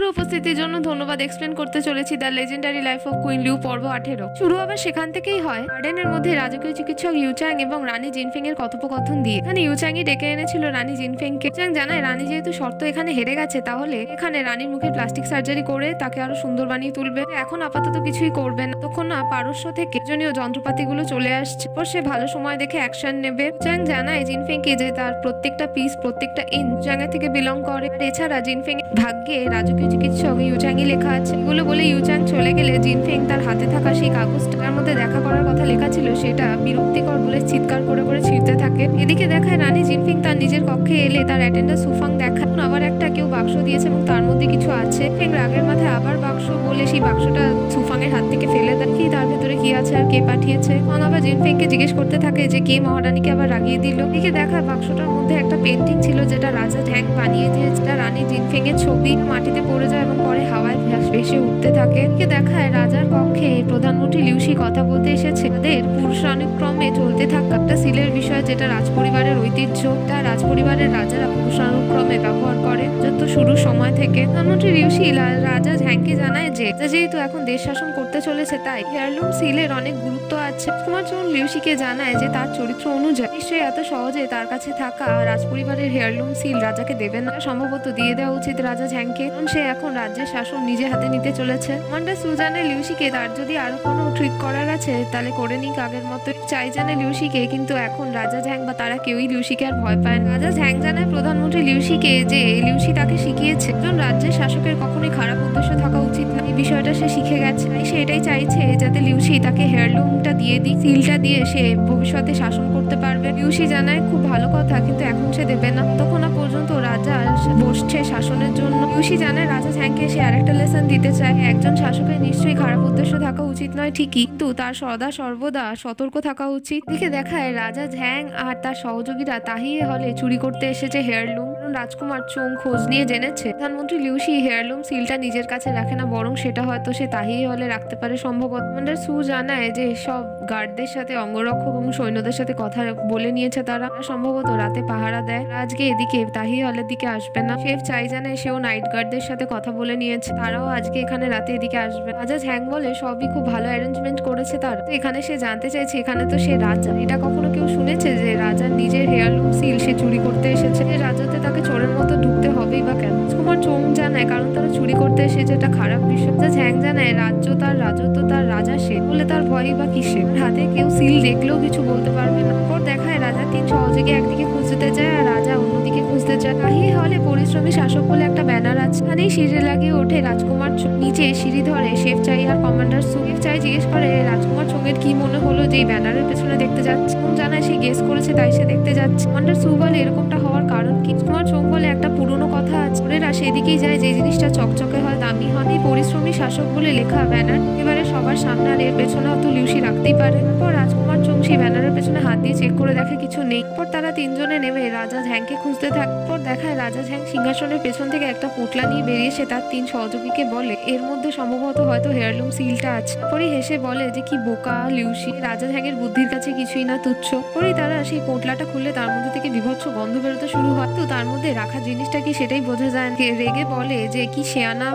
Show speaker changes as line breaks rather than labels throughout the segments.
বন্ধুর উপস্থিতির জন্য ধন্যবাদ। এক্সপ্লেন করতে চলেছি the legendary life of queen Liu পর্ব 18। শুরু আবার সেখান থেকেই হয়, গার্ডেনের মধ্যে রাজকীয় চিকিৎসক ইউচ্যাং এবং রানী জিনফেং এর কথোপকথন দিয়ে। এখানে ইউচ্যাংই ডেকে এনেছিল রানী জিনফেংকে। ইউচ্যাং জানায় রানী যেহেতু শর্ত এখানে হেরে গেছে, তাহলে এখানে রানীর মুখে প্লাস্টিক সার্জারি করে তাকে আরো সুন্দর বানিয়ে তুলবে। এখন আপাতত কিছুই করবে না, তখন না পারস্য থেকে প্রয়োজনীয় যন্ত্রপাতিগুলো চলে আসছে। পর সে ভালো সময় দেখে অ্যাকশন নেবে। ইউচ্যাং জানায় জিনফেংকে যে তার প্রত্যেকটা পিস, প্রত্যেকটা ইঞ্চ ইউচ্যাং থেকে বিলং করে। এছাড়া জিনফেং এর ভাগ্যে রাজকীয় চিকিৎসক ইউচ্যাংই লেখা আছে। এগুলো বলে ইউচ্যাং চলে গেলে জিনফেং তার হাতে থাকা সেই কাগজটার মধ্যে দেখা করার কথা লেখা ছিল সেটা বিরক্তিকর বলে চিৎকার করে করে ছিঁড়তে থাকে। এদিকে দেখায় রানী জিনফেং তার নিজের কক্ষে এলে তার অ্যাটেন্ডার সুফাং দেখায় আবার একটা কেউ বাক্স দিয়েছে এবং তার মধ্যে কিছু আছে। রাগের মাথায় আবার বাক্স বলে সেই বাক্সটা সুফাং এর হাত থেকে ফেলে দেয়। কি তার ভেতরে কি আছে আর কে পাঠিয়েছে। আবার জিনফেংকে জিজ্ঞেস করতে থাকে যে কে মহারানীকে আবার রাগিয়ে দিল। এদিকে দেখায় বাক্সটার মধ্যে একটা পেন্টিং ছিল যেটা রাজা ঝ্যাং বানিয়ে দিয়েছে। রানী জিনফেং এর ছবি মাটিতে পড়ে যায় এবং পরে হাওয়ায় ভেসে উঠতে থাকে। এদিকে দেখায় রাজার কক্ষে প্রধানমন্ত্রী লিউসি কথা বলতে এসেছে। তাদের পুরুষানুক্রমে চলতে থাকা একটা সিলের বিষয় যেটা রাজপরিবারের ঐতিহ্য। তা রাজপরিবারের রাজারা পুরুষানুক্রমে ব্যবহার করে যত শুরু সময় থেকে। প্রধানমন্ত্রী লিউসি রাজা ঝ্যাংকে জানায় যে যেহেতু এখন দেশ শাসন করতে চলেছে তাই হেয়ারলুম সিলের অনেক গুরুত্ব আছে। কুমার চৌন লিউসিকে জানায় যে তার চরিত্র অনুযায়ী নিশ্চয়ই এত সহজে তার কাছে থাকা রাজপরিবারের হেয়ারলুম সিল রাজাকে দেবে না। সম্ভবত দিয়ে দেওয়া উচিত রাজা ঝ্যাংকে, কারণ সে এখন রাজ্যের শাসন নিজে হাতে নিতে চলেছে। কমান্ডার সুজানে লিউসিকে তার যদি আরো কোনো ট্রিক করার আছে তাহলে করে নিক আগের মতো। চাই জানে লিউসিকে, কিন্তু এখন রাজা ঝ্যাং বা তারা কেউই লিউসিকে আর ভয় পায় না। রাজা ঝ্যাং জানায় প্রধানমন্ত্রী লিউসিকে যে লিউসি তাকে শিখিয়েছে একজন রাজ্যের শাসকের কখনোই খারাপ উদ্দেশ্য থাকা উচিত না। এই বিষয়টা সে শিখে গেছে, তাই সে এটাই চাইছে যাতে লিউসি তাকে হেয়ারলুমটা দিয়ে দিক। সিলটা দিয়ে সে ভবিষ্যতে শাসন করতে পারবে। লিউসি জানায় খুব ভালো কথা, কিন্তু এখন সে দেবে না। তখন পর্যন্ত রাজা বসছে শাসনের জন্য। লিউসি জানায় রাজা ঝ্যাংকে সে আরেকটা লেসন দিতে চায়। একজন শাসকের নিশ্চয়ই খারাপ উদ্দেশ্য থাকা উচিত নয় ঠিকই, কিন্তু তার সদা সর্বদা সতর্ক থাকা উচিত। দিকে দেখায় রাজা ঝ্যাং আর তার সহযোগীরা তাহিয়ে হলে চুরি করতে এসেছে হেয়ারলুম। রাজকুমার চোং খোঁজ নিয়ে জেনেছে প্রধানমন্ত্রী লিউসি হেয়ারলুম সিলটা নিজের কাছে রাখে না, বরং সেটা হয়তো সে তাহিয়ে হলে রাখতে পারে সম্ভবত। কমান্ডার সু জানায় যে সব গার্ডদের সাথে, অঙ্গরক্ষক এবং সৈন্যদের সাথে কথা বলে নিয়েছে তারা সম্ভবত রাতে পাহারা দেয়। আজকে এদিকে তাহিয়ে হলের দিকে আসবে না। শেফ চাই জানে সেও নাইট গার্ডদের সাথে কথা বলে নিয়েছে, তারাও আজকে এখানে রাতে এদিকে আসবে। রাজা ঝ্যাং বলে সবই খুব ভালো অ্যারেঞ্জমেন্ট করেছে তারা। তো এখানে সে জানতে চাইছে এখানে তো সে রাজা, এটা কখনো কেউ শুনেছে যে রাজার নিজের হেয়ারলুম সিল সে চুরি করতে এসেছে? রাজাতে তাকে চোরের মতো ঢুকতে হবেই বা কেন? কুমার চোং জানায় কারণ তারা চুরি করতে এসেছে, এটা খারাপ বিষয়। রাজা ঝ্যাং জানায় রাজ্য তার, রাজত্ব তার, রাজা সে, বলে তার ভয়ই বা কিসে? হাতে কেউ সিল দেখলেও কিছু বলতে পারবে না। পর দেখায় রাজা তিন সহযোগী একদিকে খুঁজতে যায় আর রাজা অন্যদিকে খুঁজতে যায়। তাহিয়ে হলে পরিশ্রমী শাসক বলে একটা ব্যানার আছে, এখানেই সিঁড়ি লাগিয়ে ওঠে রাজকুমার চোং। নিচে সিঁড়ি ধরে শেফ চাই আর কমান্ডার সু। শেফ চাই জিজ্ঞেস করে রাজকুমার চোঙের কি মনে হলো যে ব্যানারের পেছনে দেখতে যাচ্ছে। জানায় সে গেস করেছে তাই সে দেখতে যাচ্ছে। কমান্ডার সু বলে এরকমটা হওয়ার কারণ কি? কুমার চোং বলে একটা পুরনো কথা আছে, ওরা সেদিকেই যায় যে জিনিসটা চকচকে হয়, দামি হয়। এই পরিশ্রমী শাসক বলে লেখা ব্যানার এবারে সবার সামনে, আর এর পেছনে হয়তো লিউসি রাখতেই পারে। তারপর রাজকুমার চোং সেই ব্যানারের পেছনে হাত দিয়ে চেক করে দেখে কিছু নেই। পর তারা তিনজনে নেমে রাজা ঝ্যাংকে খুঁজতে থাকে। পর দেখায় রাজা ঝ্যাং সিংহাসনের পেছন থেকে একটা পোটলা নিয়ে বেরিয়ে সে তার তিন সহযোগীকে বলে এর মধ্যে সম্ভবত হয়তো হেয়ারলুম সিলটা আছে। পরে হেসে বলে যে কি বোকা লিউসি, রাজা ঝ্যাংয়ের বুদ্ধির কাছে কিছুই না তুচ্ছ। পরে তারা সেই পোটলাটা খুললে তার মধ্যে থেকে বিভৎস গন্ধ বেরোতে শুরু হয়। তো তার মধ্যে রাখা জিনিসটা কি সেটাই বোঝা যায়। রেগে বলে যে কি শেয়ানা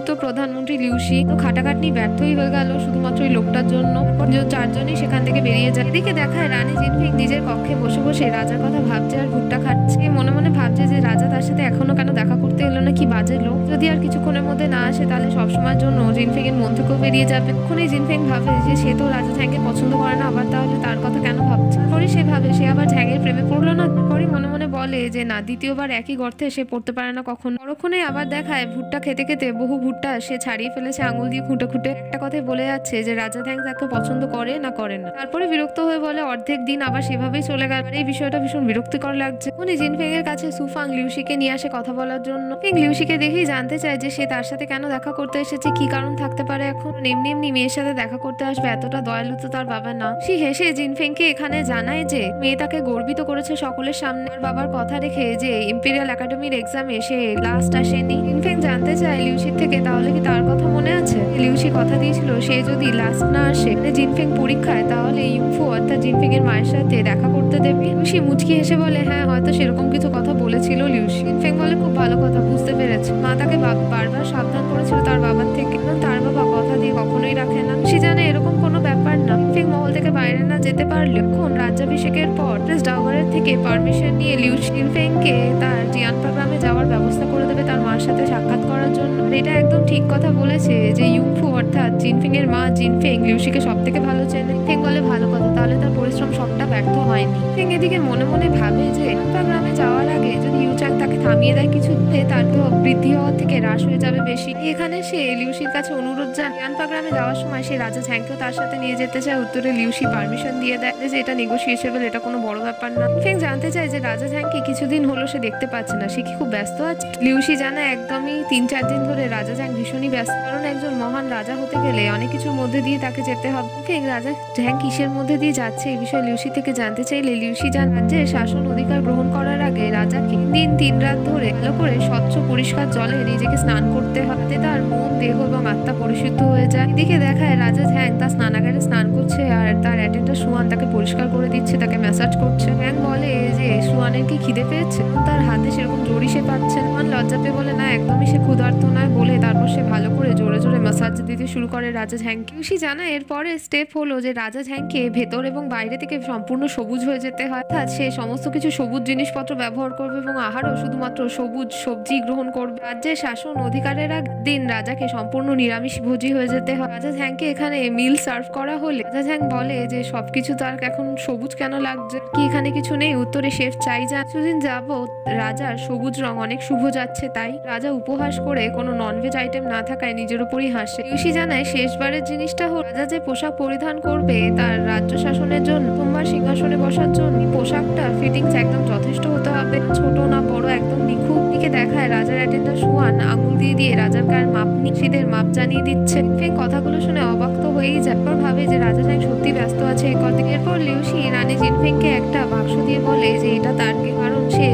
তো প্রধানমন্ত্রী লিউসি। তো খাটাখাটনি ব্যর্থই হয়ে গেল শুধুমাত্র ওই লোকটার জন্য। চারজনই সেখান থেকে বেরিয়ে যায়। এদিকে দেখায় রানী জিনফিং নিজের কক্ষে বসে বসে রাজার কথা ভাবছে আর ভুট্টা খাচ্ছে। মনে মনে ভাবছে যে রাজা তার সাথে এখনো কেন দেখা করতে এলো না, কি বাজে লোক। যদি আর কিছুক্ষণের মধ্যে না আসে তাহলে সবসময়ের জন্য জিনফিং এর মন থেকেও বেরিয়ে যাবে। তখনই জিনফিং ভাবে যে সে তো রাজা ঝ্যাংকে পছন্দ করে না, আবার তাহলে তার কথা কেন ভাবছে। পরে সে ভাবে সে আবার ঝ্যাংয়ের প্রেমে পড়লো না। পরে মনে মনে বলে যে না, দ্বিতীয়বার একই গর্তে সে পড়তে পারে না কখনো। পরক্ষণে আবার দেখায় ভুট্টা খেতে খেতে বহু ভুট্টা সে ছাড়িয়ে ফেলেছে আঙুল দিয়ে খুঁটে খুঁটে। একটা কথাই বলে যাচ্ছে যে রাজা ঝ্যাং তাকে পছন্দ করে না করে না। তারপরে বিরক্ত হয়ে বলে অর্ধেক দিন আবার সেভাবেই চলে গেল। এই বিষয়টা ভীষণ বিরক্তিকর লাগছে। উনি জিনফেং এর কাছে সুফাং লিউসিকে নিয়ে আসে কথা বলার জন্য। লিউসিকে দেখেই জানতে চায় যে সে তার সাথে কেন দেখা করতে এসেছে, কি কারণ থাকতে পারে। এখন এমনি এমনি মেয়ের সাথে দেখা করতে আসবে, এতটা দয়ালু তো তার বাবা না। সে হেসে জিনফেংকে এখানে জানায় যে মেয়ে তাকে গর্বিত করেছে সকলের সামনে। বাবার কথা রেখে যে ইম্পেরিয়াল একাডেমির এক্সামে সে লাস্ট আসেনি। জিনফেং জানতে চায় লিউসির থেকে তাহলে কি তার কথা মনে আছে। লিউসি কথা দিয়েছিল সে যদি লাস্ট না আসে জিনফেং পরীক্ষায় তাহলে ইউফু অর্থাৎ জিনফেং এর মায়ের সাথে দেখা করতে দেবে। লিউসি মুচকি হেসে বলে হ্যাঁ হয়তো সেরকম কিছু কথা বলেছিল লিউসি। জিনফেং বলে খুব ভালো কথা, বুঝতে পেরেছে। মা তাকে বারবার সাবধান করেছিল তার বাবার থেকে, কারণ তার বাবা কথা দিয়ে কখনোই রাখে না। সে জানে এরকম কোনো ব্যাপার না। জিনফেং মহল থেকে বাইরে না যেতে পারলে এখন রাজ্যাভিষেকের পর ডাওগারের থেকে পারমিশন নিয়ে লিউসি জিনফেংকে তার জিয়ানপা গ্রামে যাওয়ার ব্যবস্থা করে দেবে তার মার সাথে সাক্ষাৎ করার জন্য। এটা একদম ঠিক কথা বলেছে যে ইউফু অর্থাৎ জিনফেং এর মা জিনফেং লিউসিকে সব থেকে ভালো চেনে। ফেং বলে ভালো কথা, তাহলে তার পরিশ্রম সবটা ব্যর্থ হয়নি। ফেং এদিকে মনে মনে ভাবে যে জিয়ানপা গ্রামে যাওয়ার আগে যদি ইউচাং তাকে থামিয়ে দেয় কিছু, তার তো বৃদ্ধি হওয়ার থেকে হ্রাস হয়ে যাবে বেশি। এখানে সে লিউসির কাছে অনুরোধ জানায় জিয়ানপা গ্রামে যাওয়ার সময় সে রাজা ঝ্যাংকেও তার সাথে নিয়ে যেতে চায়। উত্তরে লিউসি পারমিশন দিয়ে দেয় যে এটা নেগোসিয়েশন, এটা কোনো বড় ব্যাপার না। ফেং জানতে চায় যে রাজা ঝ্যাংকে কিছুদিন হলো সে দেখতে পাচ্ছে না, সে কি খুব ব্যস্ত আছে। লিউসি জানায় একদমই 3-4 দিন ধরে রাজা ঝ্যাং ভীষণই ব্যস্ত, কারণ একজন মহান রাজা হতে গেলে অনেক কিছুর মধ্যে দিয়ে তাকে যেতে হবে। ফেং রাজা ঝ্যাং কিসের মধ্যে দিয়ে যাচ্ছে এই বিষয়ে লিউসি থেকে জানতে চাইলে লিউসি রাজ্যের শাসন অধিকার গ্রহণ করার আগে রাজাকে 3 রাত ধরে ভালো করে স্বচ্ছ পরিষ্কার জলে নিজেকে স্নান করতে হবে, তার মন দেহ এবং আত্মা পরিশুদ্ধ হয়ে যায়। এদিকে দেখায় রাজা ঝ্যাং তার স্নানাগারে স্নান করছে আর তার অ্যাটেন্ডার সুয়ান তাকে পরিষ্কার করে দিচ্ছে, তাকে ম্যাসাজ করছে। ঝ্যাং বলে যে সুয়ানের কি খিদে পেয়েছে, তার হাতে সেরকম জোরই সে পাচ্ছে। সুয়ান লজ্জা পেয়ে বলে না একদমই সে ক্ষুধার্ত নয় বলে তারপর সে ভালো করে জোরে জোরে ম্যাসাজ দিতে শুরু করে রাজা ঝ্যাংকে। লিউসি জানা এরপরে স্টেপ হলো যে রাজা ঝ্যাংকে ভেতর এবং বাইরে থেকে সম্পূর্ণ সবুজ হয়ে যেতে হয়, অর্থাৎ সে সমস্ত কিছু সবুজ জিনিসপত্র ব্যবহার করবে এবং আহারও শুধুমাত্র সবুজ সবজি গ্রহণ করবে। রাজ্যের শাসন অধিকারের দিন রাজাকে সম্পূর্ণ নিরামিষ ভোজী হয়ে যেতে হয়। রাজা ঝ্যাংকে এখানে মিল সার্ভ করা হলে রাজা ঝ্যাং বলে যে সবকিছু তার এখন সবুজ কেন লাগছে, কি এখানে কিছু নেই। উত্তরে শেফ চাই যা কিছুদিন যাবত রাজার সবুজ রং অনেক শুভ যাচ্ছে, তাই রাজা উপহাস করে কোনো ননভেজ আইটেম না থাকায় নিজের উপরই হাসে। লিউসি জানায় শেষবারের জিনিসটা হল রাজা যে পোশাক পরিধান করবে তার রাজ্য শাসনের জন্য প্রথমবার সিংহাসনে বসার জন্য পোশাকটা ফিটিংস একদম যথেষ্ট হতে হবে, ছোট না বড়, একদম নিখুঁত। দিকে দেখায় রাজার অ্যাটেন্ডার সুয়ান আঙুল দিয়ে রাজার গায়ের মাপ নিশিদের মাপ জানিয়ে দিচ্ছে। ফেং কথাগুলো শুনে অবাক তো হয়েই যায়, এরপর ভাবে যে রাজা ঝ্যাং সত্যি ব্যস্ত আছে। এরপর লিউসি রানী জিনফেংকে একটা বাক্স দিয়ে বলে যে এটা তার গিফট, কারণ সে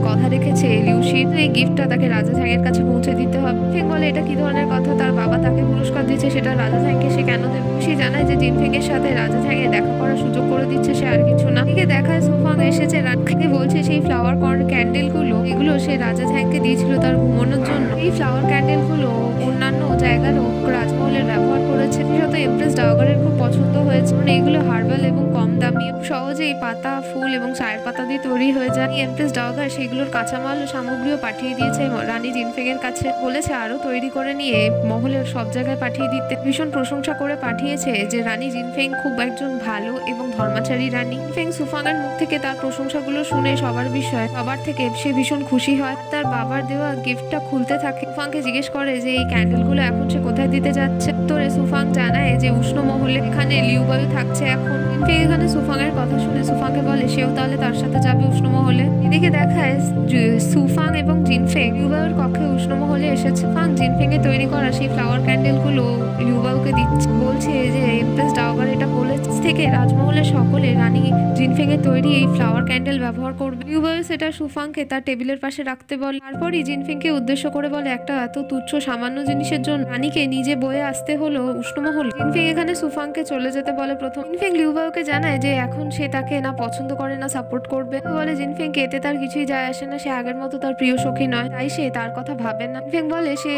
কথা রেখেছে লিউসির এই গিফটটা তাকে রাজা ঝ্যাংয়ের কাছে পৌঁছে দিতে হবে। ফেং বলে এটা কি ধরনের কথা, তার বাবা তাকে পুরস্কার দিচ্ছে সেটা রাজা ঝ্যাংকে সে কেন দেবে। লিউসি জানায় যে জিনফেং এর সাথে রাজা ঝ্যাংয়ের দেখা করার সুযোগ করে দিচ্ছে, সে আর কিছু না। এদিকে দেখায় সুফাং এসেছে, রানীকে বলছে সেই ফ্লাওয়ার ক্যান্ডেল গুলো এগুলো সে রাজা ঝ্যাংকে দিয়েছিল তার ঘুমানোর জন্য। এই ফ্লাওয়ার ক্যান্ডেল গুলো অন্যান্য জায়গারও রাজমহলের ব্যবহার করেছে, বিশেষত এমপ্রেস ডাওগারের খুব পছন্দ হয়েছে, কারণ এইগুলো হার্বাল এবং কম দামি, সহজেই পাতা ফুল এবং চায়ের পাতা দিয়ে তৈরি হয়ে যায়। এমপ্রেস ডাওগার সেগুলোর কাঁচামাল ও সামগ্রীও পাঠিয়ে দিয়েছে রানী জিনফেং এর কাছে, বলেছে আরো তৈরি করে নিয়ে মহলের সব জায়গায় পাঠিয়ে দিতে। ভীষণ প্রশংসা করে পাঠিয়েছে যে রানী জিনফেং খুব একজন ভালো এবং ধর্মাচারী রানী। জিনফেং সুফাং এর মুখ থেকে তার প্রশংসাগুলো শুনে সবার থেকে সে ভীষণ খুশি হয়। তার বাবার দেওয়া গিফটটা খুলতে থাকে। সুফাংকে জিজ্ঞেস করে যে এই ক্যান্ডেলগুলো এখন সে কোথায় দিতে যাচ্ছে। তোরে সুফাং জানায় যে উষ্ণ মহলে, এখানে লিউবায়ু থাকছে এখন। এখানে সুফাং এর কথা শুনে সুফাংকে বলে সেও তাহলে তার সাথে যাবে উষ্ণ মহলে। এদিকে দেখায় সুফাং এবং জিনফেং লিউবায়ুর কক্ষে উষ্ণ মহলে এসেছে। সুফাং জিনফেং এ তৈরি করা সেই ফ্লাওয়ার ক্যান্ডেল গুলো লিউবায়ুকে দিচ্ছে, বলছে যে এমপ্রেস ডাওগার এটা বলে থেকে রাজমহলের সকলে রানী জিনফেং এর তৈরি এই ফ্লাওয়ার ক্যান্ডেল ব্যবহার করবে। লিউবায়ু সেটা সুফাংকে তার টেবিলের পাশে রাখতে বলে। তারপরই জিনফেংকে উদ্দেশ্য করে বলে একটা এত তুচ্ছ সামান্য জিনিসের জন্য রানীকে নিজে বয়ে আসতে হলো উষ্ণমহল। জিনফেং এখানে সুফাংকে চলে যেতে বলে প্রথম। জিনফেং লিউবায়ুকে জানায় যে এখন সে তাকে না পছন্দ করে না সাপোর্ট করবে, বলে জিনফেংকে এতে তার কিছুই যায় আসে না, সে আগের মতো তার প্রিয় সখী নয়, তাই সে তার কথা ভাবে না। জিনফেং বলে সে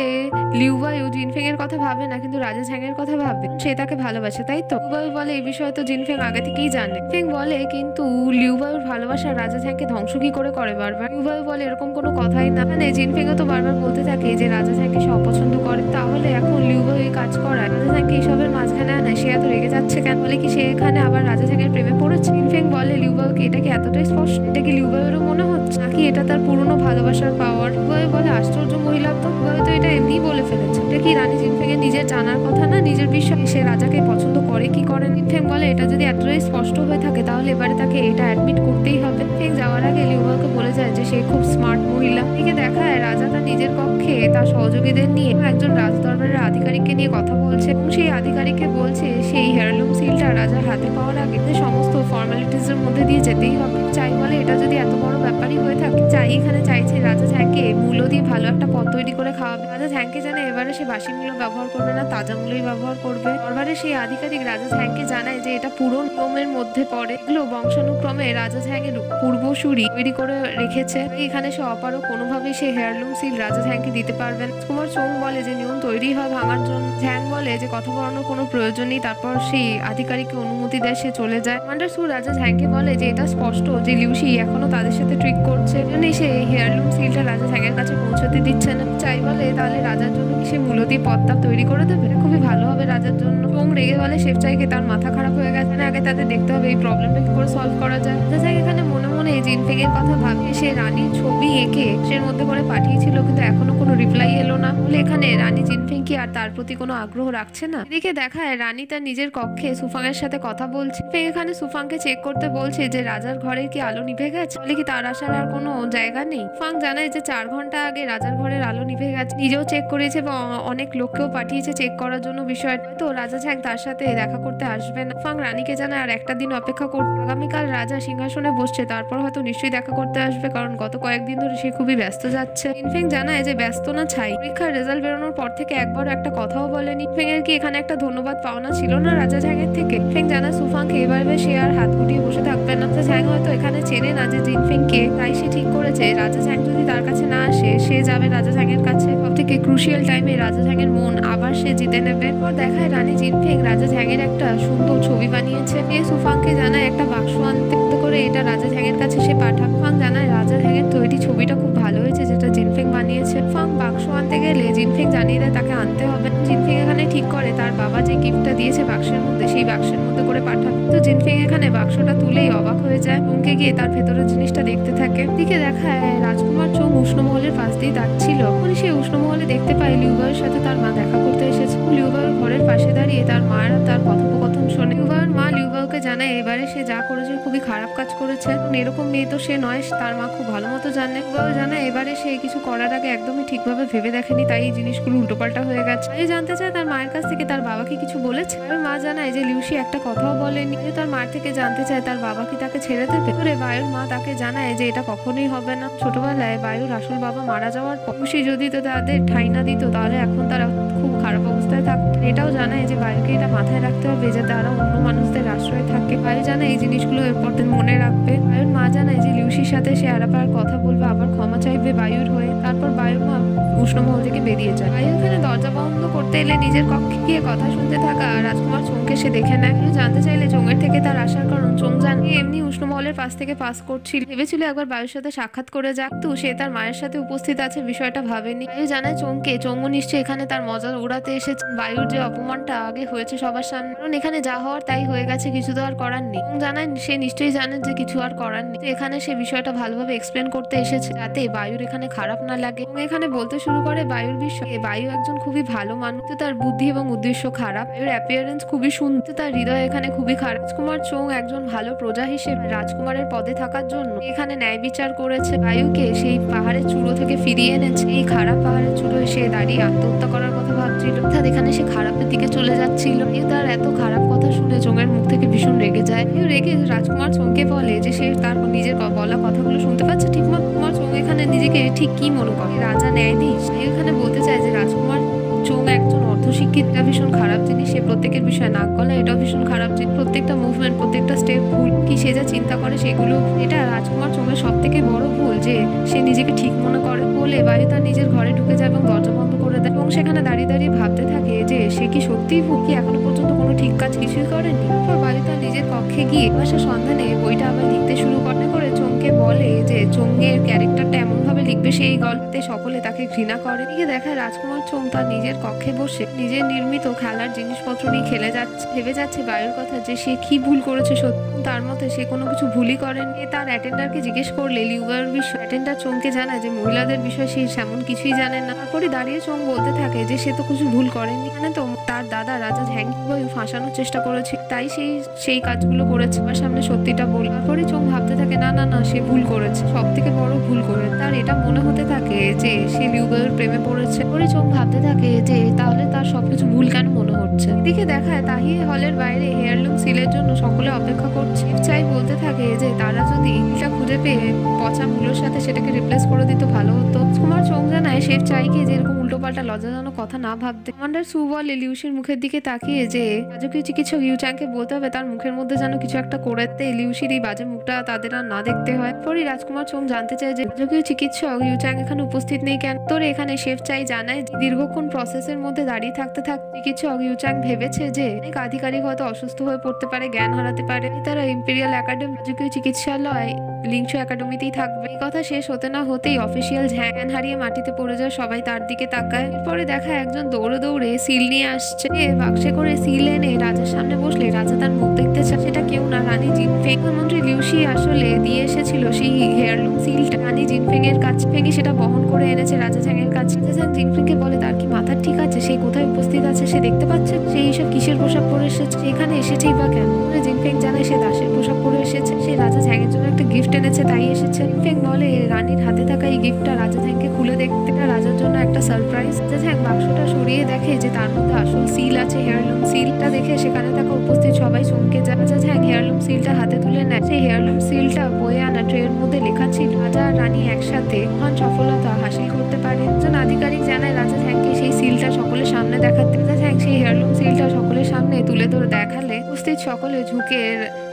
লিউবায়ু জিনফেং এর কথা ভাবে না কিন্তু রাজা ঝ্যাং এর কথা ভাবে, সে তাকে ভালোবাসে তাই তো। লিউবায়ু বলে এই বিষয়ে তো জিনফেং আগে থেকেই জানে। জিনফেং বলে কিন্তু লিউবায়ুর ভালোবাসা রাজা ঝ্যাংকে ধ্বংস কি করে বারবার। লিউবায়ু বলে এরকম কোনো কথাই না, মানে জিনফেং তো বারবার বলতে থাকে যে রাজা ঝ্যাংকে সে অপছন্দ করে, তাহলে এখন লিউবায়ু কাজ করায় রাজা ঝ্যাংকে এসবের মাঝখানে আনায় সে এত রেগে যাচ্ছে কেন, বলে কি সে এখানে আবার রাজা ঝ্যাংয়ের প্রেমে পড়েছে। জিনফেং বলে লিউবায়ুকে এটা কি এতটাই স্পষ্ট, এটা কি লিউবায়ুরও মনে হচ্ছে নাকি এটা তার পুরনো ভালোবাসার পাওয়ার। লিউবায়ু বলে আশ্চর্য মহিলা তো, লিউবায়ু তো এটা এমনি বলে ফেলেছে, এটা কি রানী জিনফেং এর নিজের জানার কথা না, নিজের বিষয় সে রাজাকে পছন্দ করে কি করে। জিনফেং বলে এটা যদি এতটাই স্পষ্ট হয়ে থাকে তাহলে এবারে তাকে এটা অ্যাডমিট করতেই হবে। জিনফেং যাওয়ার আগে লিউবায়ুকে বলে যায় যে সে খুব স্মার্ট মহিলা। এদিকে দেখায় রাজা তার নিজের কক্ষে তার সহযোগীদের নিয়ে একজন রাজদরবারের আধিকারিককে নিয়ে কথা বলছে এবং সেই আধিকারিককে বলছে সেই হেয়ারলুম সিলটা রাজার হাতে পাওয়ার আগে সমস্ত ফর্মালিটিস এর মধ্যে দিয়ে যেতেই হবে। চাই বলে এটা যদি এত বড় ব্যাপারই হয়ে থাকে এখানে চাইছে রাজা ঝ্যাংকে মূলো দিয়ে ভালো একটা পদ তৈরি করে খাওয়াবে। রাজা ঝ্যাংকে জানে এবারে সে বাসি মূল্য ব্যবহার করবে না, তাজা মূল্যই ব্যবহার করবে। দরবারে সেই আধিকারিক রাজা ঝ্যাংকে জানায় যে এটা পুরো নিয়মের মধ্যে পড়ে, এগুলো বংশানুক্রমে রাজা ঝ্যাংয়ের পূর্বসূরি তৈরি করে রেখেছে। এখানে সে অপারও কোনোভাবেই সেই হেয়ারলুম সিল রাজা ঝ্যাংকে দিতে পারবেন। রাজকুমার চোং বলে যে নিয়ম তৈরি হয় ভাঙার জন্য। ঝ্যাং বলে যে কথা বলানোর কোনো প্রয়োজন নেই। তারপর সেই আধিকারিককে অনুমতি দেয়, সে চলে যায়। কমান্ডার সু রাজা ঝ্যাংকে বলে যে এটা স্পষ্ট যে লিউশি এখনো তাদের সাথে ট্রিক করছে, সে হেয়ারলুম সিলটা রাজা ঝ্যাংয়ের কাছে পৌঁছতে দিচ্ছে না। বলে তাহলে রাজার জন্য কি সে মূলো দিয়ে পদটা তৈরি করে দেবে, খুবই ভালো হবে রাজার জন্য। চোং রেগে বলে শেফ চাইকে তার মাথা খারাপ হয়ে গেছে, আগে তাদের দেখতে হবে এই প্রবলেমটা কি করে সলভ করা যায়। রাজা ঝ্যাং এখানে মনে মনে জিনফেং এর কথা ভাবে, সে রানীর ছবি এঁকে সে মধ্যে করে পাঠিয়েছিল, কিন্তু এখনো কোনো রিপ্লাই এলো না। বলে এখানে রানী জিনফেং কি আর তার প্রতি কোনো আগ্রহ রাখছে না। এদিকে দেখায় রানী তার নিজের কক্ষে সুফাং এর সাথে কথা বলছে। এখানে সুফাংকে চেক করতে বলছে যে রাজার ঘরের কি আলো নিভে গেছে, বলে কি তার আসার আর কোনো জায়গা নেই। সুফাং জানায় যে 4 ঘন্টা আগে রাজার ঘরের আলো নিভে গেছে, নিজেও চেক করেছে এবং অনেক লোককেও পাঠিয়েছে চেক করার জন্য বিষয়টা। তো রাজা ঝ্যাং তার সাথে দেখা করতে আসবে না। সুফাং রানীকে জানায় আর একটা দিন অপেক্ষা করতে, আগামীকাল রাজা সিংহাসনে বসছে, তারপর হয়তো নিশ্চয়ই দেখা করতে আসবে, কারণ গত কয়েকদিন ধরে সে খুবই ব্যস্ত যাচ্ছে। জিনফেং জানায় যে ব্যস্ত না ছাই, পরীক্ষার রেজাল্ট বেরোনোর পর থেকে একবার একটা কথাও বলেনি। জিনফেং এর কি এখানে একটা ধন্যবাদ পাওনা ছিল না রাজা ঝ্যাংয়ের থেকে? জিনফেং জানায় সুফাংকে এভাবে সে আর হাত গুটিয়ে বসে থাকবে না। রাজা ঝ্যাং হয়তো এখানে চেনে না যে জিনফেং কে, তাই সে ঠিক করেছে রাজা ঝ্যাং যদি তার কাছে না আসে সে যাবে রাজা ঝ্যাংয়ের কাছে। সব থেকে ক্রুশিয়াল টাইমে রাজা ঝ্যাংয়ের মন আবার সে জিতে নেবে। এরপর দেখায় রানী জিনফেং রাজা ঝ্যাংয়ের একটা সুন্দর ছবি বানিয়েছে। সুফাংকে জানায় একটা বাক্স আনতে করে এটা রাজা ঝ্যাংয়ের কাছে সে পাঠাক। সুফাং জানায় রাজা ঝ্যাংয়ের তৈরি ছবিটা খুব ভালো হয়েছে যেটা জিনফেং বানিয়েছে। সুফাং বাক্স আনতে গেলে জিনফেং জানিয়ে দেয় তাকে আনতে হবে। জিনফেং এখানে ঠিক করে তার বাবা যে গিফটটা দিয়েছে বাক্সের মধ্যে, সেই বাক্সের মধ্যে করে পাঠাবে। তো জিনফেং এখানে বাক্সটা তুলেই অবাক হয়ে যায়, চমকে গিয়ে তার ভেতরের জিনিসটা দেখতে থাকে। দিকে দেখায় রাজকুমার চোং উষ্ণমহলের পাশ দিয়ে যাচ্ছিল, সেই উষ্ণমহলে দেখতে পায় লিউবাওয়ের সাথে তার মা দেখা করতে এসেছে। লিউবাওয়ের ঘরের পাশে দাঁড়িয়ে তার মায়ের তার কথোপকথন শোনে। লিউবাওয়ের মা লিউবাওকে জানায় এবারে সে যা করেছে খুবই খারাপ কাজ করেছে, এরকম মেয়ে তো সে নয়, তার মা খুব ভালো মতো জানে। লিউবাও জানায় এবারে সে কিছু করার আগে একদমই ঠিকভাবে ভেবে দেখেনি, তাই এই জিনিসগুলো উল্টোপাল্টা হয়ে গেছে। তাই জানতে চায় তার মায়ের কাছ থেকে তার বাবাকে কিছু বলেছে। মা জানায় যে লিউশি একটা কথাও বলেনি। তার মার থেকে জানতে চায় তার বাবা কি তাকে ছেড়ে দেবে। বায়ুর মা তাকে জানায় যে এটা কখনোই হবে না। ছোটবেলায় বায়ুর আসল বাবা মারা যাওয়ার পর লিউশি যদি তো তাদের ঠাঁই না দিত তাহলে এখন তারা খুব খারাপ অবস্থায় থাকতো। এটাও জানায় যে বায়ুকে এটা মাথায় রাখতে হবে যে তারা অন্য মানুষদের আশ্রয় থাকে। বায়ু জানায় এই জিনিসগুলো এরপর মনে রাখবে। বায়ুর মা জানায় যে লিউশির সাথে সে আবার কথা বলবে, আবার ক্ষমা চাইবে বায়ুর হয়ে। তারপর বায়ুর মা উষ্ণমহল থেকে বেরিয়ে যায়। বায়ু এখানে দরজা বন্ধ করতে এলে নিজের কক্ষে গিয়ে কথা শুনতে থাকা রাজকুমার চোংকে সে দেখে নেয়। জানতে চাইলে চোঙের থেকে তার আসার কারণ চোং জানে এমনি উষ্ণমহলের পাশ থেকে পাস করছিল, ভেবেছিল একবার বায়ুর সাথে সাক্ষাৎ করে যাক, তো সে তার মায়ের সাথে উপস্থিত আছে বিষয়টা ভাবেনি। বায়ু জানায় চোংকে চোংও নিশ্চয়ই এখানে তার মজা উড়াতে এসেছে। বায়ুর যে অপমানটা আগে হয়েছে সবার সামনে, কারণ এখানে যা হওয়ার তাই হয়ে গেছে, কিছু তো আর করার নেই। চোং জানায় সে নিশ্চয়ই জানে যে কিছু আর করার নেই, এখানে সে বিষয়টা ভালোভাবে এক্সপ্লেন করতে এসেছে যাতে বায়ুর এখানে খারাপ না লাগে। এবং এখানে বলতে শুরু করে বায়ুর বিষয়ে। বায়ু একজন খুবই ভালো মানুষ, তার বুদ্ধি এবং উদ্দেশ্য খারাপ। বায়ুর অ্যাপিয়ারেন্স খুবই সুন্দর, তার হৃদয় এখানে খুবই খারাপ। রাজকুমার চোং একজন ভালো প্রজা হিসেবে রাজকুমারের পদে থাকার জন্য এখানে ন্যায় বিচার করেছে। বায়ুকে সেই পাহাড়ের চূড়ো থেকে ফিরিয়ে এনেছে। এই খারাপ পাহাড়ের চূড়োয় সে দাঁড়িয়ে আত্মহত্যা করার কথা ভাবছিল, অর্থাৎ এখানে সে খারাপের দিকে চলে যাচ্ছিল। তার এত খারাপ কথা শুনে চোঙের মুখ থেকে ভীষণ রেগে যায়। রেগে রাজকুমার চোংকে বলে যে সে তার নিজের বলা কথাগুলো শুনতে পাচ্ছে ঠিকমতো। তোমার চোং এখানে নিজেকে ঠিক কি মনে করে, রাজা ন্যায় দিস? এখানে বলতে চায় যে রাজকুমার চোং একজন অর্ধশিক্ষিত, এটা ভীষণ খারাপ জিনিস। সে প্রত্যেকের বিষয়ে নাক গলা, এটাও ভীষণ খারাপ জিনিস। প্রত্যেকটা মুভমেন্ট, প্রত্যেকটা স্টেপ ভুল, কি সে যা চিন্তা করে সেগুলো। এটা রাজকুমার চোঙের সব থেকে বড় ভুল যে সে নিজেকে ঠিক মনে করে। বলে বায়ু তার নিজের ঘরে ঢুকে যায় এবং দরজা বন্ধ করে দেয় এবং সেখানে দাঁড়িয়ে দাঁড়িয়ে ভাবতে থাকে যে সে কি সত্যিই ভুল, কি এখনো পর্যন্ত কোনো ঠিক কাজ কিছুই করেনি। বায়ু তার নিজের কক্ষে গিয়ে ভাষা সন্ধানে বইটা আবার লিখতে শুরু করে চোংকে বলে যে চোঙের ক্যারেক্টারটা এমন ভাবে লিখবে সেই গল্পে সকলে তাকে ঘৃণা করে। এদিকে দেখায় রাজকুমার চোং তার নিজের কক্ষে বসে নিজের নির্মিত খেলার জিনিসপত্র নিয়ে খেলে যাচ্ছে। ভেবে যাচ্ছে বায়ুর কথা যে সে কি ভুল করেছে। সত্যি তার মতে সে কোনো কিছু ভুলই করেনি। তার অ্যাটেন্ডারকে জিজ্ঞেস করলে লিউবাওয়ের বিষয়, অ্যাটেন্ডার চোংকে জানায় যে মহিলাদের বিষয়ে সে সেমন কিছুই জানে না। তারপরে দাঁড়িয়ে চোং বলতে থাকে যে সে তো কিছু ভুল করেনি, মানে তো তার দাদা রাজা ঝ্যাংবায়ু ফাঁসানোর চেষ্টা করেছে, তাই সেই কাজগুলো করেছে। আমার সামনে সত্যিটা বল। তারপরে চোং ভাবতে থাকে না না না, সে ভুল করেছে, সব থেকে বড় ভুল করে। তার এটা মনে হতে থাকে যে সে লিউবের প্রেমে পড়েছে। ওরে চোখ ভাবতে থাকে যে তাহলে তার সবকিছু ভুল কেন মনে হচ্ছে। এদিকে দেখায় তাহি হলের বাইরে হেয়ারলুম সিলের জন্য সকলে অপেক্ষা করছে। চাই বলতে থাকে যে তারা যদি এটা খুঁজে পেয়ে পচা মূল্যের সাথে সেটাকে রিপ্লেস করে দিত ভালো হতো। কুমার চোখ জানায় শেফ চাইকে যে এরকম উল্টোপাল্টা লজ্জাজনক কথা না ভাবতে। কমান্ডার সু বলে লিউসির মুখের দিকে তাকিয়ে যে রাজকীয় চিকিৎসক ইউচ্যাংকে বলতে হবে তার মুখের মধ্যে যেন কিছু একটা করে দেয়, লিউসির এই বাজে মুখটা তাদের আর না দেখতে হয়। পরই রাজকুমার চোখ জানতে চায় যে রাজকীয় চিকিৎসক ইউচ্যাং এখানে উপস্থিত নেই কেন। তোর এখানে শেফ চাই জানায় দীর্ঘক্ষণ প্রসেসের মধ্যে দাঁড়িয়ে থাকতে চিকিৎসক ইউচ্যাং ভেবেছে যে অনেক আধিকারিক হয়তো অসুস্থ হয়ে পড়তে পারে, জ্ঞান হারাতে পারে, তারা ইম্পেরিয়াল একাডেমি রাজকীয় চিকিৎসালয় লিংশো একাডেমিতেই থাকবে। এই কথা শেষ হতে না হতেই অফিসিয়াল জ্ঞান হারিয়ে মাটিতে পড়ে যায়, সবাই তার দিকে তাকায়। এরপরে দেখা একজন দৌড়ে দৌড়ে সিল নিয়ে আসছে, বাক্সে করে সিল এনে রাজার সামনে বসলে রাজা তার মুখ দেখতে চায়। সেটা কেউ না, রানী জিনফেং। প্রধানমন্ত্রী লিউসি আসলে দিয়ে এসেছিল সেই হেয়ারলুম সিলটা রানী জিনফেং এর কাছে। ফেঙ্গি সেটা বহন করে এনেছে রাজা ঝ্যাং এর কাছে। রাজা ঝ্যাং জিনফেংকে বলে তার কি মাথা ঠিক আছে, সে কোথায় উপস্থিত আছে সে দেখতে পাচ্ছে, সে এইসব কিসের পোশাক পরে এসেছে, এখানে এসেছেই বা কেন। জিনফেং জানায় সে দাসের পোশাক পরে এসেছে, সে রাজা ঝ্যাং এর জন্য একটা গিফট এনেছে তাই এসেছে। জিনফেং বলে রানীর হাতে থাকা এই গিফটটা রাজা ঝ্যাংকে খুলে দেখতে, রাজার জন্য একটা সারপ্রাইজ। রাজা ঝ্যাং বাক্সটা সরিয়ে দেখে যে তার মধ্যে আসল সিল আছে, হেয়ারলুম সিলটা দেখে সেখানে থাকা উপস্থিত সবাই চমকে যায়। রাজা ঝ্যাং হেয়ারলুম সিলটা হাতে তুলে নেয়। সেই হেয়ারলুম সিলটা বয়ে আনা ট্রের মধ্যে লেখা ছিল রাজা আর রানী একসাথে মহান সফলতা হাসিল করতে পারে। একজন আধিকারিক জানায় রাজা ঝ্যাংকে সেই সিলটা সকলের সামনে দেখাতে। রাজা ঝ্যাং সেই হেয়ারলুম সিলটা সকলের সামনে তুলে ধরে দেখালে উপস্থিত সকলে ঝুঁকে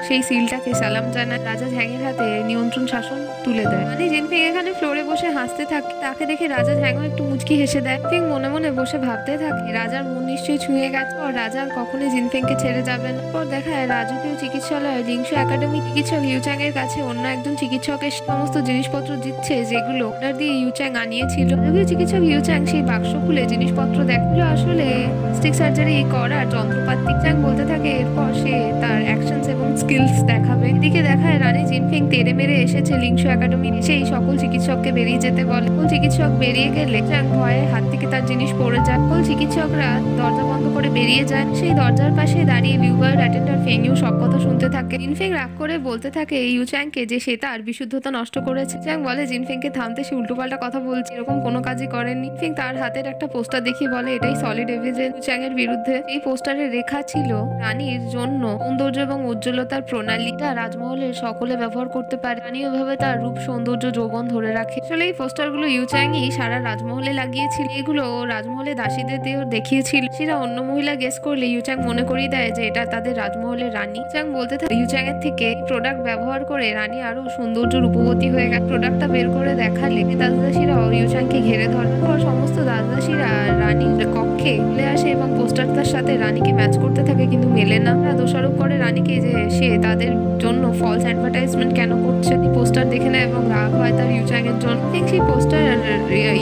সেই সিলটাকে সালাম জানায়। রাজা ঝ্যাংয়ের হাতে নিয়ন্ত্রণ শাসন তুলে দেয়। রানী জিনফিং এখানে ফ্লোরে বসে হাসতে থাকে, তাকে দেখে রাজা ঝ্যাংও একটু মুচকি হেসে দেয়। ফিং মনে মনে বসে ভাবতে থাকে রাজার মন নিশ্চয়ই ছুঁয়ে গেছে, আর রাজা আর কখনোই জিনফিংকে ছেড়ে যাবে না। পর দেখায় রাজকীয় চিকিৎসালয় লিংশো একাডেমি চিকিৎসক ইউচ্যাং এর কাছে অন্য একজন চিকিৎসকের সমস্ত জিনিসপত্র দিচ্ছে যেগুলো অর্ডার দিয়ে ইউচ্যাং আনিয়েছিল। রাজকীয় চিকিৎসক ইউচ্যাং সেই বাক্স খুলে জিনিসপত্র দেখলো আসলে প্লাস্টিক সার্জারি করার যন্ত্রপাতি। চ্যাং বলতে থাকে এরপর সে তার অ্যাকশনস এবং স্কিলস দেখাবে। এদিকে দেখায় রানী জিনফিং তেড়ে মেরে এসেছে লিংশো একাডেমি, সেই সকল চিকিৎসককে বেরিয়ে যেতে বলে। সকল চিকিৎসক বেরিয়ে গেলে চ্যাং ভয়ে হাত থেকে তার জিনিস পড়ে যায়। সকল চিকিৎসকরা দরজা বন্ধ করে বেরিয়ে যায়। সেই দরজার পাশে দাঁড়িয়ে লিউবার অ্যাটেন্ডার ফেংইউ সব কথা শুনতে থাকে। জিনফিং রাগ করে বলতে থাকে ইউচ্যাংকে যে সে তার বিশুদ্ধতা নষ্ট করেছে। চ্যাং বলে জিনফিংকে থামতে, সে উল্টোপাল্টা কথা বলছে, এরকম কোনো কাজই করেনি। জিনফিং তার হাতের একটা পোস্টার দেখিয়ে বলে এটাই সলিড এভিডেন্স ইউচ্যাং এর বিরুদ্ধে। এই পোস্টারে লেখা ছিল রানীর জন্য সৌন্দর্য এবং উজ্জ্বলতার প্রণালীটা রাজমহলের সকলে ব্যবহার করতে পারে, রানী ওভাবে তার রূপ সৌন্দর্য যৌবন ধরে রাখে। আসলে এই পোস্টারগুলো ইউচ্যাংই সারা রাজমহলে লাগিয়েছিল, এগুলো রাজমহলে দাসীদের দিয়ে দেখিয়েছিল। সেটা অন্য মহিলা গেস করলে ইউচ্যাং মনে করিয়ে দেয় যে এটা তাদের রাজমহলের রানী। ইউচ্যাং বলতে থাকে ইউচ্যাং এর থেকে প্রোডাক্ট ব্যবহার করে রানী আরো সৌন্দর্য রূপবতী হয়ে গেছে। প্রোডাক্টটা বের করে দেখালে দাসদাসীরাও ইউচ্যাংকে ঘিরে ধরে। সমস্ত দাসদাসীরা রানীর কক্ষে চলে আসে এবং পোস্টারটার সাথে রানীকে ম্যাচ করতে থাকে, কিন্তু মেলে না। তারা দোষারোপ করে রানীকে যে সে তাদের জন্য ফলস অ্যাডভার্টাইজমেন্ট কেন করছে। পোস্টার দেখে নেয় এবং রাগ হয় তার ইউচ্যাং এর জন্য। সেই পোস্টার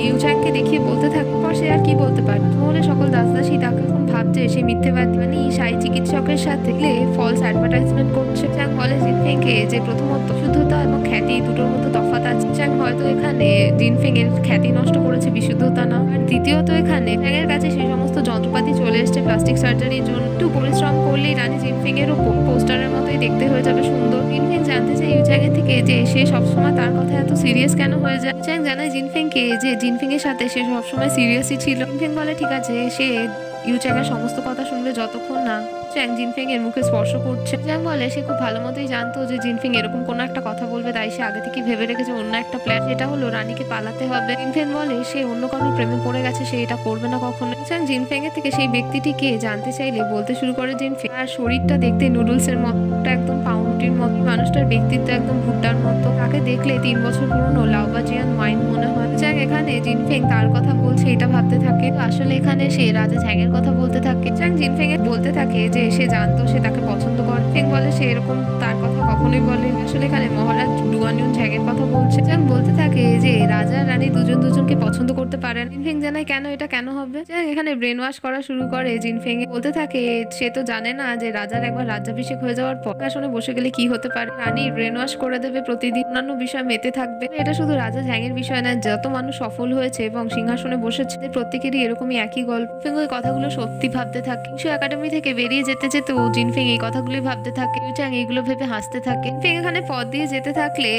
ইউচ্যাংকে দেখিয়ে বলতে থাকে পর সে আর কি বলতে পারে। তাহলে সকল দাসদাসী তাকে এখন ভাবছে সে মিথ্যেবাদী, মানে সাই চিকিৎসকের সাথে ফলস অ্যাডভার্টাইজমেন্ট করছে। চ্যাং বলে জিনফিংকে যে প্রথমত শুদ্ধতা এবং খ্যাতি দুটোর মধ্যে তফাৎ আছে। চ্যাং হয়তো এখানে জিনফিং এর খ্যাতি নষ্ট করেছে, বিশুদ্ধতা না। আর দ্বিতীয়ত এখানে চ্যাং এর কাছে সেই সমস্ত যন্ত্রপাতি চলে এসছে প্লাস্টিক সার্জারির জন্য। একটু পরিশ্রম করলেই রানী জিনফিং এর উপর পোস্টারের মতোই দেখতে হয়ে যাবে সুন্দর। জিনফিং জানতে চায় ইউচ্যাং এর থেকে যে সে সবসময় তার কথা এত সিরিয়াস কেন হয়ে যায়। চ্যাং জানায় জিনফিংকে যে জিনফিং এর সাথে সে সবসময় সিরিয়াসই ছিল। জিনফিং বলে ঠিক আছে, সে ইউচ্যাং এর সমস্ত কথা শুনবে যতক্ষণ না চ্যাং জিনফিং এর মুখে স্পর্শ করছে। চ্যাং বলে সে খুব ভালো মতোই জানতো যে জিনফিং এরকম কোনো একটা কথা বলবে, তাই সে আগে থেকে ভেবে রেখেছে অন্য একটা প্ল্যান, সেটা হলো রানীকে পালাতে হবে। জিনফিং বলে সে অন্য কারোর প্রেমে পড়ে গেছে, সে এটা করবে না কখনো। চ্যাং জিনফিং এর থেকে সেই ব্যক্তিটিকে জানতে চাইলে বলতে শুরু করে জিনফিং আর শরীরটা দেখতে নুডলস এর মতো, একদম পাউরুটির মতো, মানুষটার ব্যক্তিত্ব একদম ভুট্টার মতো, তাকে দেখলে 3 বছর পুরনো লাউবাজিয়ান ওয়াইন মনে হয়। চ্যাং এখানে জিনফিং তার কথা বলছে এটা ভাবতে থাকে, আসলে এখানে সে রাজা ঝ্যাং এর কথা বলতে থাকে। চ্যাং জিনফিং এর বলতে থাকে যে সে জানতো সে তাকে পছন্দ করে। ফিং বলে সে এরকম তার কথা কখনোই বলে, আসলে এখানে মহারাজ ডুয়ানিয়ন ঝ্যাং এর কথা বলছে। চ্যাং বলতে থাকে যে রাজা রানী দুজনকে পছন্দ করতে পারে পারে না। জিনফিং জানায় কেন এটা কেন হবে। এখানে ব্রেন ওয়াশ করা শুরু করে জিনফিং, বলতে থাকে সে তো জানে না যে রাজার একবার রাজ্যাভিষেক হয়ে যাওয়ার পর আসনে বসে গেলে কি হতে পারে। রানী ব্রেন ওয়াশ করে দেবে, প্রতিদিন অন্যান্য বিষয় মেতে থাকবে। এটা শুধু রাজা ঝ্যাংয়ের বিষয় না, যত মানুষ সফল হয়েছে এবং সিংহাসনে বসেছে প্রত্যেকেরই এরকমই একই গল্প। জিনফিং ওই কথাগুলো সত্যি ভাবতে থাকে। কিংশু একাডেমি থেকে বেরিয়ে যেতে যেতেও জিনফিং এই কথাগুলোই ভাবতে থাকে। ইউচ্যাং এইগুলো ভেবে হাসতে থাকে। জিনফিং এখানে পথ দিয়ে যেতে থাকলে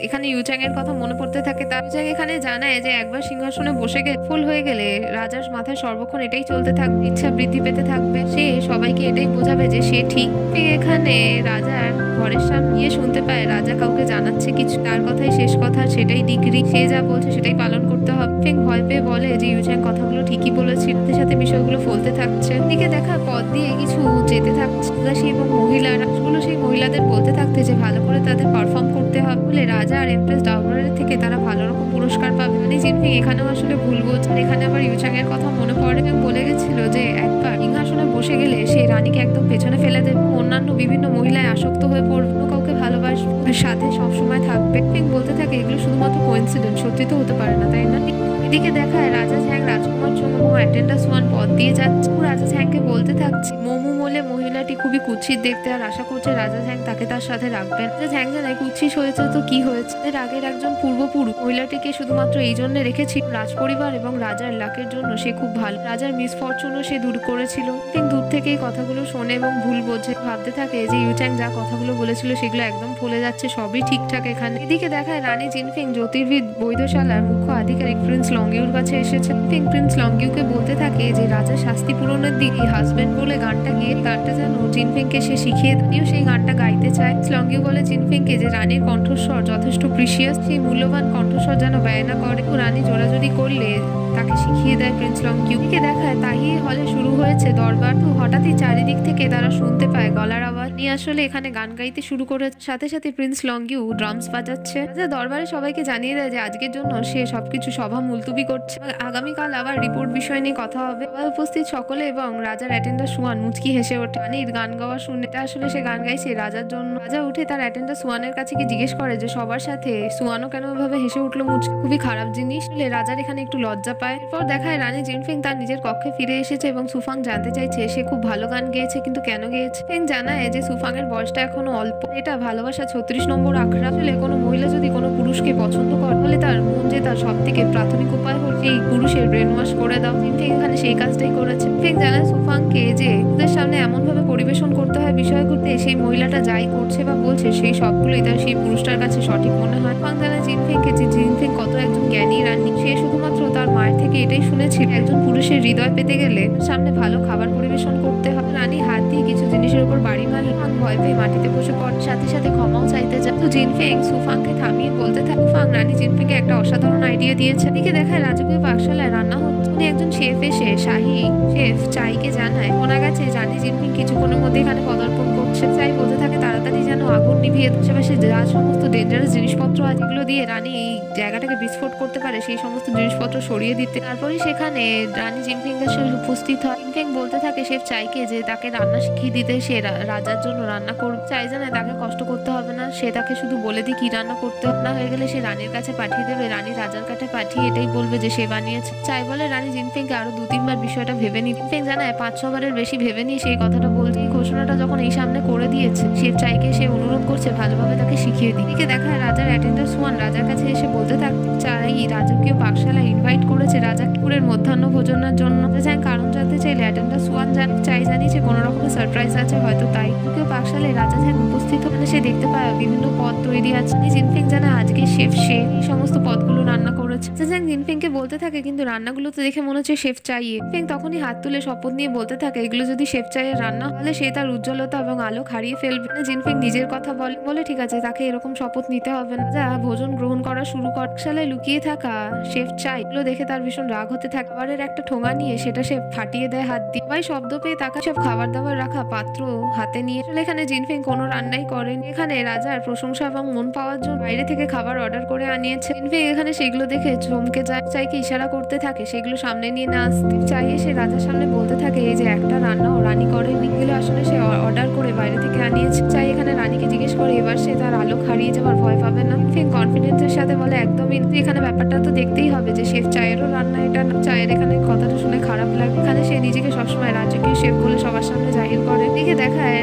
এখানে ইউচ্যাং এর কথা মনে পড়তে থাকে। তার ইউচ্যাং এখানে জানায় যে একবার সিংহাসনে বসে গেলে ফুল হয়ে গেলে রাজার মাথায় সর্বক্ষণ এটাই চলতে থাকবে, ইচ্ছা বৃদ্ধি পেতে থাকবে। সে সবাইকে এটাই বোঝাবে যে সে ঠিক। এখানে রাজার ঘরের সামনে গিয়ে শুনতে পায় রাজা কাউকে জানাচ্ছে কিছু, তার কথাই শেষ কথা, সেটাই ডিগ্রি, সে যা বলছে সেটাই পালন করতে হবে। ফেং ভয় পেয়ে বলে যে ইউচ্যাং কথাগুলো ঠিকই বলেছিল, সাথে সাথে বিষয়গুলো ফলতে থাকছে। দিকে দেখা পথ দিয়ে কিছু যেতে থাকছে এবং মহিলারা সেই মহিলাদের বলতে থাকতে যে ভালো করে তাদের পারফর্ম করতে হবে, বলে রাজা আর এমপ্রেস ডাউরারের থেকে তারা ভালো রকম পুরস্কার পাবে। মানে জিনফিং এখানেও আসলে ভুল বলছে। এখানে আবার ইউচ্যাং এর কথা মনে পড়ে এবং বলে গেছিল যে একবার সিংহাসনে বসে গেলে সে রানীকে একদম পেছনে ফেলে দেবে, অন্যান্য বিভিন্ন মহিলায় আসক্ত হয়ে পড়বে, কাউকে ভালোবাসবে, সাথে সবসময় থাকবে। বলতে থাকে এগুলো শুধুমাত্র কোইন্সিডেন্ট, সত্যি তো হতে পারে না, তাই না? এদিকে দেখায় রাজা ঝ্যাং রাজকুমার জন্য অ্যাটেন্ডান্স ওয়ান পথ দিয়ে যাচ্ছে। রাজা ঝ্যাংকে বলতে থাকছে মোমু বলে মহিলাটি খুবই কুৎসিত দেখতে, আর আশা করছে রাজা ঝ্যাং তাকে তার সাথে রাখবেন। রাজা ঝ্যাং জানায় কুৎসিত হয়েছে তো কি হয়েছে, এর আগের একজন পূর্বপুরুষ মহিলাটিকে শুধুমাত্র এই জন্য রেখেছিল রাজপরিবার এবং রাজার লাকের জন্য সে খুব ভালো, রাজার মিসফরচুনও সে দূর করেছিল। কিন্তু দূর থেকে এই কথাগুলো শোনে এবং ভুল বোঝে, ভাবতে থাকে যে ইউচ্যাং যা কথাগুলো বলেছিল সেগুলো একদম ভুলে যাচ্ছে, সবই ঠিকঠাক এখানে। এদিকে দেখায় রানী জিনফিং জ্যোতির্বিদ বৈধশালার মুখ্য আধিকারিক প্রিন্স লংগিউর কাছে এসেছে। প্রিন্স লংগিউকে বলতে থাকে যে রাজার শাস্তি পূরণের দিকে হাজবেন্ড বলে গানটা গিয়ে গানটা যেন জিনফিংকে সে শিখিয়ে দিয়েও সেই গানটা গাইতে চায়। লংগিউ বলে জিনফিংকে যে রানীর কণ্ঠস্বর যথেষ্ট প্রিসিয়াস, সেই মূল্যবান কণ্ঠস্বর যেন ব্যয় না করে। রানী জোরাজোরি করলে তাকে শিখিয়ে দেয় প্রিন্স লংগিউ। দেখায় তাই হলে শুরু হয়েছে দরবার। তো হঠাৎই চারিদিক থেকে তারা শুনতে পায় গলার আওয়াজ নিয়ে আসলে এখানে গান গাইতে শুরু করে। সাথে সাথে প্রিন্স লংগিউ ড্রামস বাজাচ্ছে। দরবারে সবাইকে জানিয়ে দেয় যে আজকের জন্য সে সবকিছু সভা মুলতুবি করছে, আগামীকাল আবার রিপোর্ট বিষয় নিয়ে কথা হবে। উপস্থিত সকলে এবং রাজার অ্যাটেন্ডার সুয়ান মুচকি হেসে ওঠে। রানীর গান গাওয়া শুনে আসলে সে গান গাইছে রাজার জন্য। রাজা উঠে তার অ্যাটেন্ডার সুয়ানের কাছে গিয়ে জিজ্ঞেস করে যে সবার সাথে সুয়ানও কেন এভাবে হেসে উঠলো মুচকি, খুবই খারাপ জিনিস। রাজার এখানে একটু লজ্জা পায়। এরপর দেখায় রানী জিনফিং তার নিজের কক্ষে ফিরে এসেছে এবং সুফাং জানতে চাইছে সে খুব ভালো গান গেয়েছে কিন্তু কেন গেয়েছে। ফেং জানায় যে সুফাং এর বয়সটা এখনো অল্প, এটা ভালোবাসা 36 নম্বর আখড়া। আসলে কোনো মহিলা যদি কোনো পুরুষকে পছন্দ করে তাহলে তার মন যে তার সব থেকে প্রাথমিক উপায় হল সেই পুরুষের ব্রেন ওয়াশ করে দাও। জিনফিং এখানে সেই কাজটাই করেছে। ফেং জানায় সুফাংকে যে ওদের সামনে এমন ভাবে পরিবেশন করতে হয় বিষয়গুলোতে সেই মহিলাটা যাই করছে বা বলছে সেই সবগুলোই তার সেই পুরুষটার কাছে সঠিক মনে হয়। সুফাং জানায় জিনফিংকে যে জিনফিং কত একজন জ্ঞানী রানী, সে শুধুমাত্র তার মায়ের থেকে এটাই শুনেছিল একজন পুরুষের হৃদয় পেতে গেলে সামনে ভালো খাবার পরিবেশন করতে হবে। রানী হাত দিয়ে কিছু জিনিসের উপর বাড়ি মারলে ভয় পেয়ে মাটিতে বসে পড়ে, সাথে সাথে ক্ষমাও চাইতে যায়। তো জিনফিং সুফাংকে থামিয়ে বলতে থাকে সুফাং রানী জিনফিংকে একটা অসাধারণ আইডিয়া দিয়েছে। এদিকে দেখায় রাজকীয় পাকশালায় রান্না হচ্ছে। উনি একজন শেফ এসে শাহী শেফ চাইকে জানায় শোনা গেছে রানী জিনফিং কিছুক্ষণের মধ্যে এখানে পদার্পণ করছে। চাই বলতে থাকে তাড়াতাড়ি যেন আগুন নিভিয়ে আশেপাশে যা সমস্ত ডেঞ্জারাস জিনিসপত্র আছে এগুলো দিয়ে রানী এই জায়গাটাকে বিস্ফোট করতে পারে সেই সমস্ত জিনিসপত্র সরিয়ে দিতে। তারপরেই সেখানে রানী জিনফিং এর সাথে উপস্থিত হয়। জিনফিং বলতে থাকে শেফ চাইকে যে তাকে রান্না শিখিয়ে দিতে, সে রাজার জন্য রান্না করবে। চাই জানায় তাকে কষ্ট করতে হবে না, সে তাকে শুধু বলে দিই কি রান্না করতে হবে, না হয়ে গেলে সে রানীর কাছে পাঠিয়ে দেবে। রানী রাজার কাছে পাঠিয়ে এটাই বলবে যে সে বানিয়েছে। চাই বলে রানী জিনফিংকে আরো 2-3 বার বিষয়টা ভেবে নি। জিনফিং জানায় 5-6 বারের বেশি ভেবে নিয়ে সেই কথাটা বলছে। এই ঘোষণাটা যখন এই সামনে করে দিয়েছে শেফ চাইকে সে অনুরোধ করছে ভালোভাবে তাকে শিখিয়ে দিই। এদিকে দেখায় রাজার অ্যাটেন্ডার সুয়ান রাজার কাছে এসে বলতে থাকতে চাই রাজকীয় পাকশালা ইনভাইট করেছে রাজাপুরের মধ্যাহ্ন ভোজনের জন্য। কারণ জানতে চাইলে অ্যাটেন্ডার সুয়ান চাই জানিয়েছে কোনো রকমের সারপ্রাইজ আছে হয়তো তাই। রাজকীয় পাকশালায় রাজা ঝ্যাং উপস্থিত হলে সে দেখতে পায় বিভিন্ন পদ তৈরি আছে। জিনফিং জানা আজকে শেফ সে এই সমস্ত পদগুলো রান্না করেছে। ঝ্যাং জিনফিংকে বলতে থাকে কিন্তু রান্নাগুলো তো দেখে মনে হচ্ছে শেফ চাইয়ে। জিনফিং তখনই হাত তুলে শপথ নিয়ে বলতে থাকে এগুলো যদি শেফ চাইয়ের রান্না হলে সে তার উজ্জ্বলতা এবং আলো হারিয়ে ফেলবে। জিনফিং নিজের কথা বলে ঠিক আছে তাকে এরকম শপথ নিতে হবে না। যা ভোজন গ্রহণ করা শুরু পাকশালায় লুকিয়ে থাকা শেফ চাই এগুলো দেখে তার ভীষণ রাগ হতে থাকে। খাবারের একটা ঠোঙা নিয়ে সেটা সে ফাটিয়ে দেয় হাত দিয়ে। সবাই শব্দ পেয়ে তাকে সব খাবার দাবার রাখা পাত্র হাতে নিয়ে। এখানে জিনফিং কোনো রান্নাই করেন। এখানে রাজার প্রশংসা এবং মন পাওয়ার জন্য বাইরে থেকে খাবার অর্ডার করে আনিয়েছে। জিনফিং এখানে সেগুলো দেখে দেখে চমকে যায়, চাইকে ইশারা করতে থাকে সেগুলো সামনে নিয়ে না আসতে। চাই এসে রাজার সামনে বলতে থাকে এই যে একটা রান্নাও রানী করেনি, এগুলো আসলে সে অর্ডার করে বাইরে থেকে আনিয়েছে। চাই এখানে রানীকে জিজ্ঞেস করে এবার সে তার আলোক হারিয়ে যাওয়ার ভয় পাবে না। কনফিডেন্সের সাথে বলে একদমই। এখানে ব্যাপারটা তো দেখতেই হবে যে শেফ চায়েরও রান্না এটা না। চায়ের এখানে কথাটা শুনে খারাপ লাগে। এখানে সে নিজেকে সবসময় রাজকীয় শেফ বলে সবার সামনে জাহির করে। দিকে দেখায়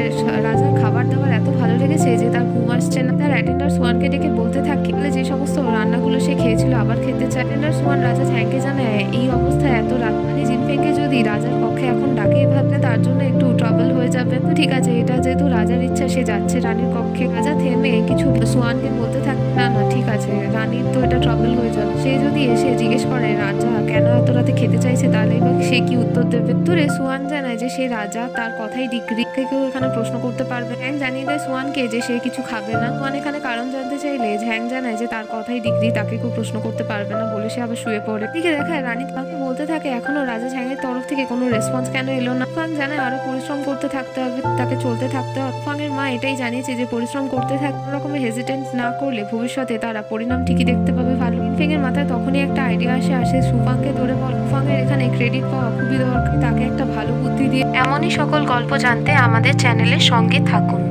রাজার খাবার দাবার এত ভালো লেগেছে যে তার ঘুম আসছে না। তার অ্যাটেন্ডার সোয়ানকে ডেকে বলতে থাকে যে সমস্ত রান্নাগুলো সে খেয়েছিল আবার খেতে চায়। অ্যাটেন্ডার সোয়ান রাজা ঝ্যাংকে জানায় এই অবস্থায় এত রাত মানে জিনফেংকে যদি রাজার পক্ষে এখন ডাকে ভাবলে তার জন্য একটু ট্রাবল হয়ে যাবে। তো ঠিক আছে, এটা যেহেতু রাজার ইচ্ছা সে যাচ্ছে রানীর কক্ষে। রাজা থেমে কিছু সোয়ানকে বলতে থাকে না না ঠিক আছে, রানীর তো এটা ট্রাবল হয়ে যাবে। সে যদি এসে জিজ্ঞেস করে রাজা কেন এত রাতে খেতে চাইছে তাহলে এবার সে কি উত্তর দেবে। তোরে সোয়ান জানায় যে সে রাজা, তার কথাই ডিগ্রি কেউ এখানে প্রশ্ন করতে পারবে। ঝ্যাং জানিয়ে দেয় সোয়ানকে যে সে কিছু খাবে না। সোয়ান এখানে কারণ জানতে চাইলে ঝ্যাং জানায় যে তার কথাই ডিগ্রি, তাকে কেউ প্রশ্ন করতে পারবে না বলে সে আবার শুয়ে পড়ে। দিকে দেখায় রানী তাকে বলতে থাকে এখনো রাজা ঝ্যাংয়ের তরফ থেকে কোনো রেসপন্স কেন এলো না। ফাং জানায় আরো পরিশ্রম করতে থাকতে হবে, তাকে চলতে থাকতে হবে। ফাংয়ের মা এটাই জানিয়েছে যে পরিশ্রম করতে থাকতে কোনো রকমের হেজিটেন্স না করলে ভবিষ্যতে তারা পরিণাম ঠিকই দেখতে পাবে ভালো। জিনফেংয়ের মাথায় তখনই একটা আইডিয়া আসে সুফাংকে ধরে বল সুফাংয়ের এখানে ক্রেডিট পাওয়া খুবই দরকার, তাকে একটা ভালো বুদ্ধি দিয়ে। এমনই সকল গল্প জানতে আমাদের চ্যানেলের সঙ্গে থাকুন।